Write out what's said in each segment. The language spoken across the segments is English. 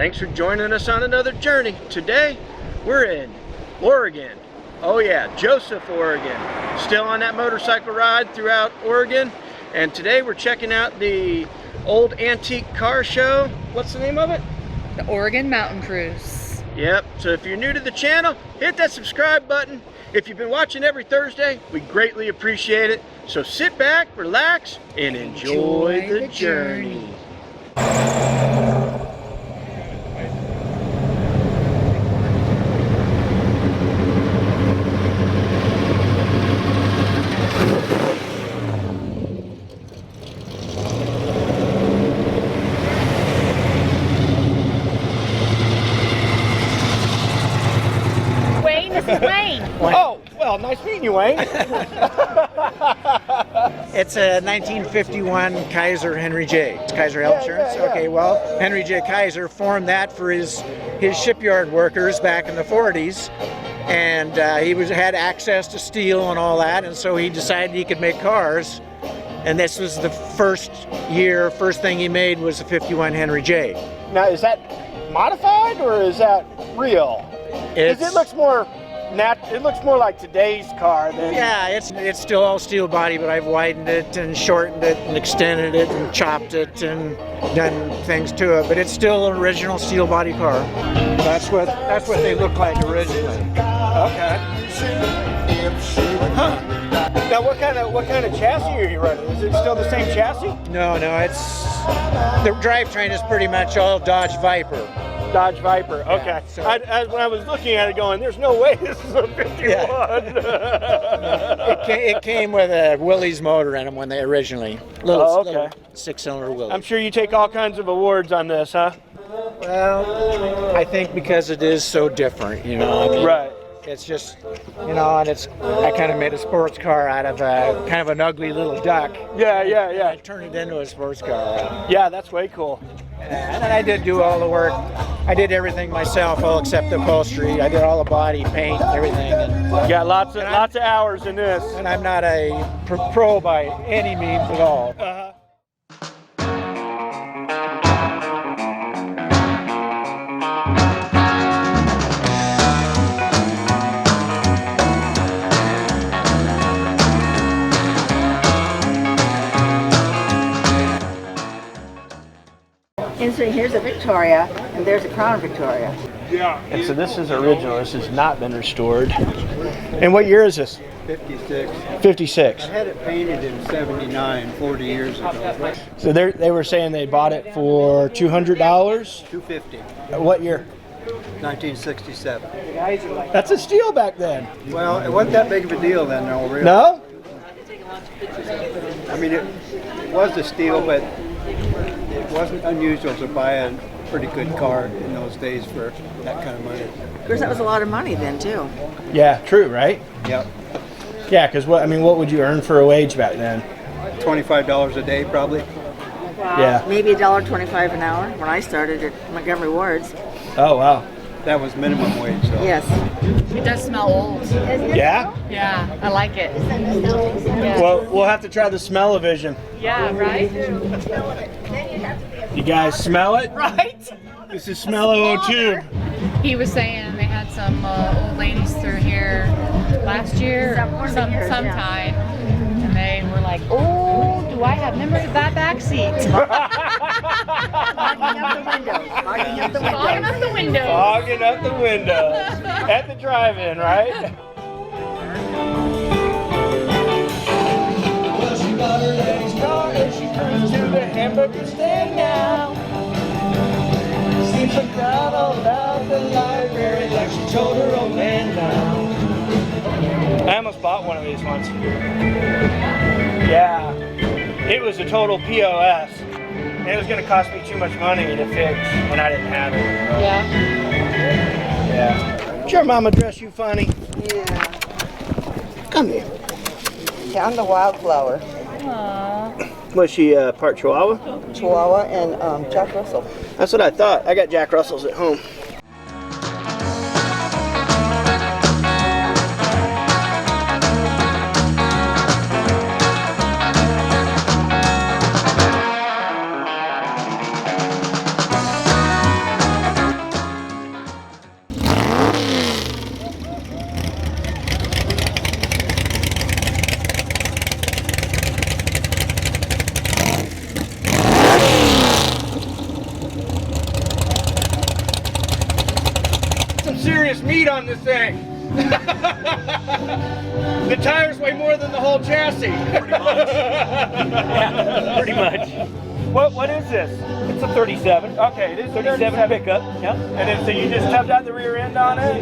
Thanks for joining us on another journey. Today, we're in Oregon. Oh yeah, Joseph, Oregon. Still on that motorcycle ride throughout Oregon. And today we're checking out the old antique car show. What's the name of it? The Oregon Mountain Cruise. Yep, so if you're new to the channel, hit that subscribe button. If you've been watching every Thursday, we greatly appreciate it. So sit back, relax, and enjoy the journey. This is Wayne. Oh, well, nice meeting you, Wayne. It's a 1951 Kaiser Henry J. It's Kaiser Health Insurance. yeah. Okay, well, Henry J. Kaiser formed that for his shipyard workers back in the 40s, and he had access to steel and all that, and so he decided he could make cars. And this was the first thing he made was a 51 Henry J. Now, is that modified or is that real? Because it looks more like today's car than... Yeah, it's still all steel body, but I've widened it and shortened it and extended it and chopped it and done things to it. But it's still an original steel body car. That's what they look like originally. Okay. Huh. Now, what kind of chassis are you running? Is it still the same chassis? No, it's the drivetrain is pretty much all Dodge Viper. Dodge Viper. Okay. Yeah, so when I was looking at it, going, "There's no way this is a 51." Yeah. It came with a Willys motor in them when they originally little 6-cylinder Willys. I'm sure you take all kinds of awards on this, huh? Well, I think because it is so different, you know. I mean, Right. It's just, you know, and I kind of made a sports car out of kind of an ugly little duck. Yeah. I turned it into a sports car. Yeah, that's way cool. And then I did do all the work. I did everything myself, all except the upholstery. I did all the body, paint, everything. And You got lots of hours in this. And I'm not a pro by any means at all. And so here's a Victoria, and there's a Crown Victoria. Yeah. And so this is original. This has not been restored. And what year is this? 56. 56. I had it painted in 79, 40 years ago. So they were saying they bought it for $200? $250. What year? 1967. That's a steal back then. Well, it wasn't that big of a deal then, though, really. No? I mean, it was a steal, but it wasn't unusual to buy a pretty good car in those days for that kind of money. Of course, that was a lot of money then, too. Yeah, true, right? Yep. Yeah, because what would you earn for a wage back then? $25 a day, probably. Yeah. Maybe $1.25 an hour when I started at Montgomery Ward's. Oh, wow. That was minimum wage, so. Yes. It does smell old. Yeah? Yeah, I like it. Yeah. Well, we'll have to try the smell-o-vision. Yeah, right? You guys smell it? Right? This is Smell-O-Tube. He was saying they had some old ladies through here last year, sometime, and they were like, "Oh, do I have members of that back seat?" Fogging up the windows. Fogging up the Fogging windows. up the windows. Fogging up the windows. At the drive-in, right? Well, she got her daddy's car and she cruised to the hamburger stand now. Seems like proud all about the library like she told her old man now. I almost bought one of these once. Yeah. It was a total POS. It was going to cost me too much money to fix when I didn't have it. Yeah. Yeah. Did your mama dress you funny? Yeah. Come here. Yeah, I'm the wildflower. Aww. Was she part Chihuahua? Chihuahua and Jack Russell. That's what I thought. I got Jack Russells at home. Some serious meat on this thing. The tires weigh more than the whole chassis. Pretty much. Yeah, pretty much. What is this? It's a 37. Okay, it is 37 pickup. Yeah. And then so you just tubbed out the rear end on it?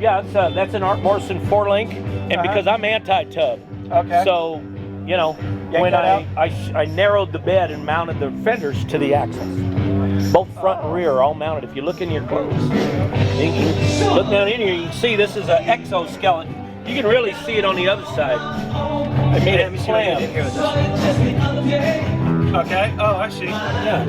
Yeah, that's an Art Morrison 4-link, and because I'm anti-tub, Okay. so you know, when I narrowed the bed and mounted the fenders to the axles, both front and rear are all mounted. If you look in your clothes, you can look down in here, you can see this is an exoskeleton. You can really see it on the other side. I made it slam. Okay. Oh, I see. Yeah.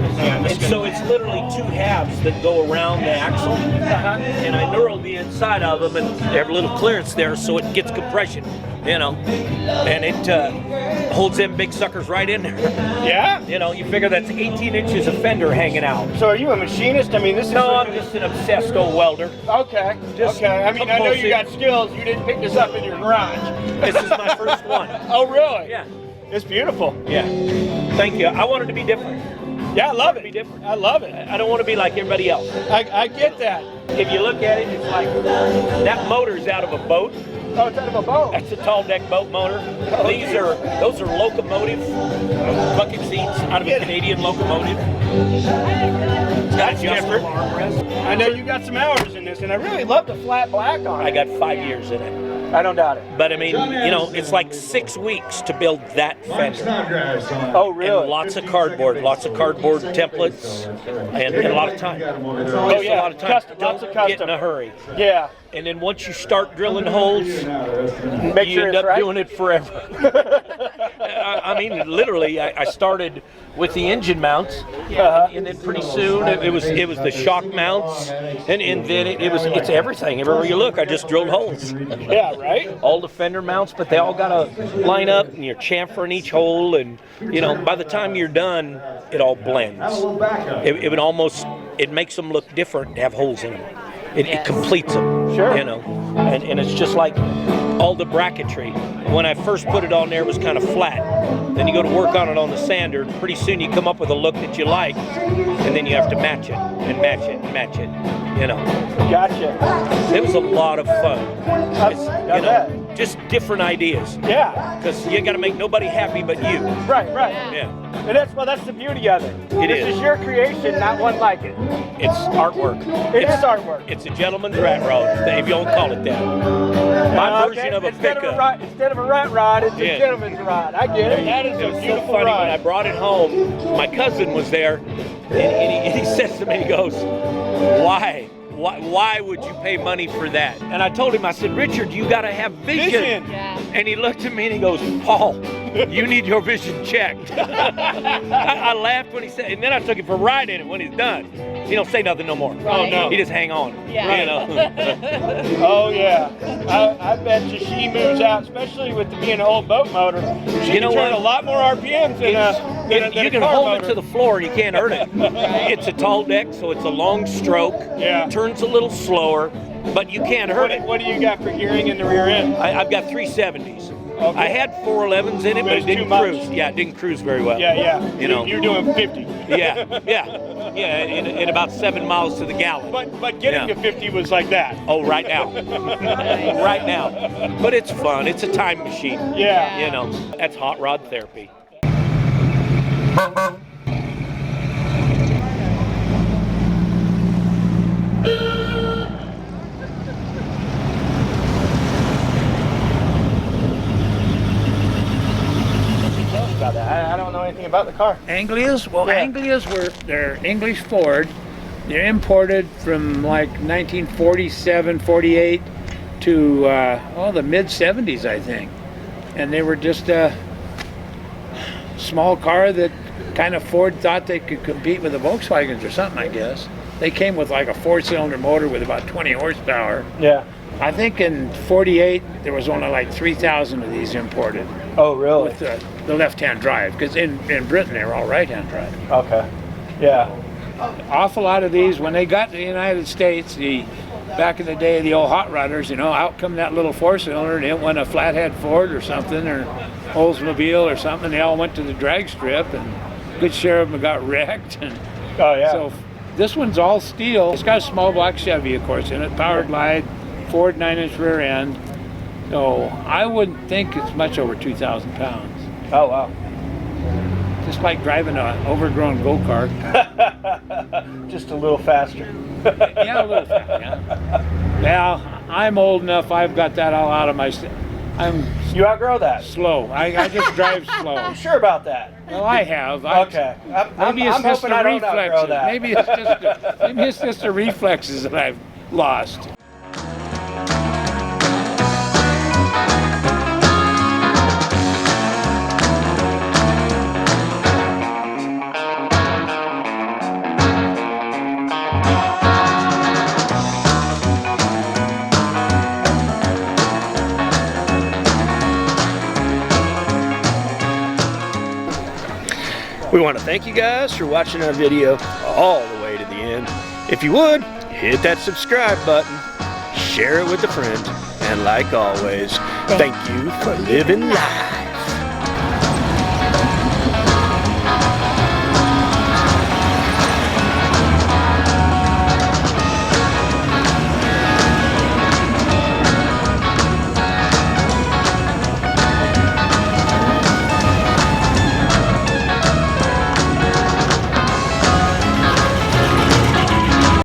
And so it's literally two halves that go around the axle, and I knurled the inside of them, and they have a little clearance there, so it gets compression, you know, and it holds them big suckers right in there. Yeah. You know, you figure that's 18 inches of fender hanging out. So are you a machinist? I mean, this is. No, I'm just an obsessed old welder. Okay. Okay. I mean, I know you got skills. You didn't pick this up in your garage. This is my first one. Oh, really? Yeah. It's beautiful. Yeah. Thank you. I wanted to be different. Yeah, I love it. Be different. I love it. I don't want to be like everybody else. I get that. If you look at it, it's like that motor's out of a boat. Oh, it's out of a boat. That's a tall deck boat motor. Those are locomotive bucket seats out of a Canadian locomotive. It's got adjustable armrest. I know you got some hours in this, and I really love the flat black on it. I got 5 years in it. I don't doubt it. But I mean, you know, it's like 6 weeks to build that fender. Oh, really? And lots of cardboard templates, and a lot of time. Oh, yeah. A lot of time. Custom, lots of Don't get custom. in a hurry. Yeah. And then once you start drilling holes, Make you sure end it's up right. doing it forever. I mean, literally, I started with the engine mounts, and then pretty soon it was the shock mounts, and then it's everything. Everywhere you look, I just drilled holes. Yeah, right? All the fender mounts, but they all got to line up, and you're chamfering each hole, and you know, by the time you're done, it all blends. It makes them look different to have holes in them. It completes them, Sure. you know, and it's just like all the bracketry. When I first put it on there, it was kind of flat. Then you go to work on it on the sander, and pretty soon you come up with a look that you like, and then you have to match it and match it and match it, you know. Gotcha. It was a lot of fun. I bet. Just different ideas. Yeah. Because you got to make nobody happy but you. Right. Yeah. And that's the beauty of it. This is. is your creation, not one like it. It's artwork. It is artwork. It's a gentleman's rat rod, if you don't call it that. My version of a pickup. Instead of a rat rod, it's Yeah. a gentleman's rod. I get it. That is It a was so beautiful funny rod. when I brought it home. My cousin was there, and he says to me, he goes, Why would you pay money for that? And I told him, I said, Richard, you got to have vision. Yeah. And he looked at me and he goes, Paul, you need your vision checked. I laughed when he said, and then I took him for a ride in it when he's done. He don't say nothing no more. Oh, no. He just hang on. Yeah. You know? Oh, yeah. I bet you she moves out, especially with being an old boat motor. She You know can turn what? a lot more RPMs than a You can car hold motor. it to the floor and you can't hurt it. It's a tall deck, so it's a long stroke. Yeah. Turns a little slower, but you can't hurt it. What do you got for gearing in the rear end? I've got 370s. Okay. I had 411s in it, but It's it too didn't much. cruise. Yeah, it didn't cruise very well. Yeah. You know. You're doing 50. Yeah, in about 7 miles to the gallon. But getting Yeah. to 50 was like that. Oh, right now. Right now. But it's fun. It's a time machine. Yeah. You know, that's hot rod therapy. About that. I don't know anything about the car. Anglias? Well, Yeah. Anglias they're English Ford. They're imported from like 1947, 48 to the mid 70s, I think. And they were just a small car that kind of Ford thought they could compete with the Volkswagens or something, I guess. They came with like a 4-cylinder motor with about 20 horsepower. Yeah. I think in 48 there was only like 3,000 of these imported Oh, really? with the left-hand drive, because in Britain they were all right-hand drive. Okay. Yeah. Awful lot of these, when they got to the United States, the back in the day of the old hot rodders, you know, out come that little 4-cylinder, and it went a flathead Ford or something, or Oldsmobile or something. They all went to the drag strip, and a good share of them got wrecked. And Oh yeah. so this one's all steel. It's got a small block Chevy, of course, in it, power glide, Ford 9-inch rear end. So I wouldn't think it's much over 2,000 pounds. Oh wow. Just like driving an overgrown go-kart. Just a little faster. Yeah, a little fast, yeah. Well, I'm old enough, I've got that all out of my... I'm You outgrow that. slow. I just drive slow. I'm sure about that. Well, I have. Okay. Maybe it's I'm just hoping the I don't outgrow reflexes. that. Maybe it's just the reflexes that I've lost. We want to thank you guys for watching our video all the way to the end. If you would, hit that subscribe button, share it with a friend, and like always, thank you for living life.